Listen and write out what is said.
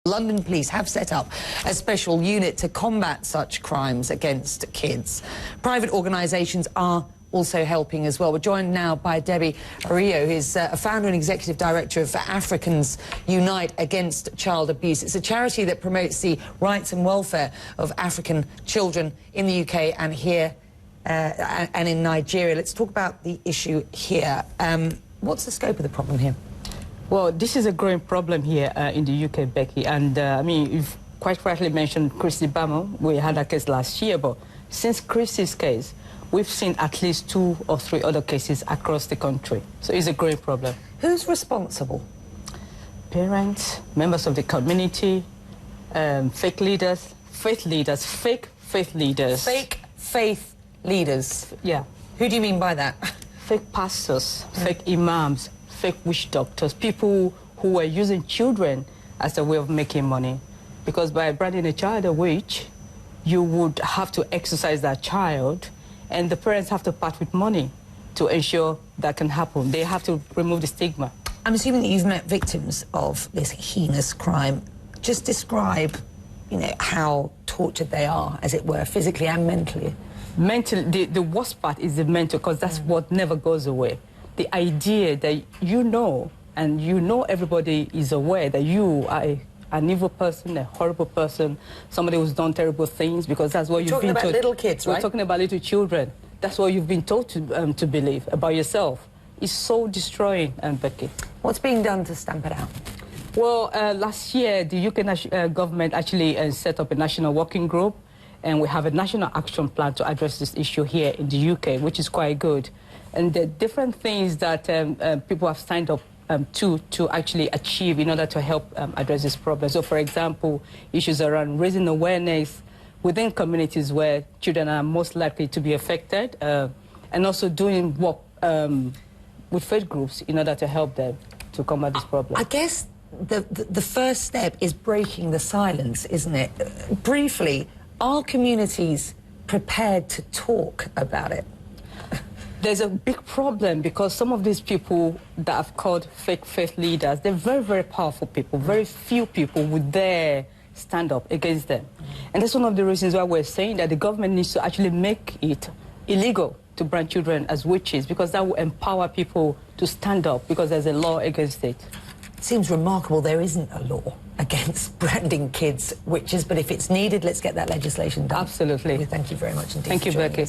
London police have set up a special unit to combat such crimes against kids. Private organisations are also helping as well. We're joined now by Debbie Ario, who's a founder and executive director of Africans Unite Against Child Abuse. It's a charity that promotes the rights and welfare of African children in the UK and here and in Nigeria. Let's talk about the issue here. What's the scope of the problem here? Well, this is a growing problem here in the UK, Becky. And I mean, you've quite rightly mentioned Christy Bamo. We had a case last year, but since Christy's case, we've seen at least 2 or 3 other cases across the country. So it's a growing problem. Who's responsible? Parents, members of the community, fake leaders, fake faith leaders. Fake faith leaders? Yeah. Who do you mean by that? Fake pastors, fake imams, fake witch doctors, people who were using children as a way of making money. Because by branding a child a witch, you would have to exercise that child, and the parents have to part with money to ensure that can happen. They have to remove the stigma. I'm assuming that you've met victims of this heinous crime. Just describe, how tortured they are, as it were, physically and mentally. Mentally, the worst part is the mental, because that's what never goes away. The idea that everybody is aware that you are an evil person, a horrible person, somebody who's done terrible things, because that's what you've been told. Talking about little kids, right? We're talking about little children. That's what you've been told to believe about yourself. It's so destroying, Becky. What's being done to stamp it out? Well, last year, the UK government actually set up a national working group, and we have a national action plan to address this issue here in the UK, which is quite good. And the different things that people have signed up to actually achieve in order to help address this problem. So, for example, issues around raising awareness within communities where children are most likely to be affected, and also doing work with faith groups in order to help them to combat this problem. I guess the first step is breaking the silence, isn't it? Briefly, are communities prepared to talk about it? There's a big problem because some of these people that have called fake faith leaders, they're very, very powerful people. Very few people would dare stand up against them. And that's one of the reasons why we're saying that the government needs to actually make it illegal to brand children as witches, because that will empower people to stand up, because there's a law against it. It seems remarkable there isn't a law against branding kids witches, but if it's needed, let's get that legislation done. Absolutely. Thank you very much indeed. Thank you, Becky.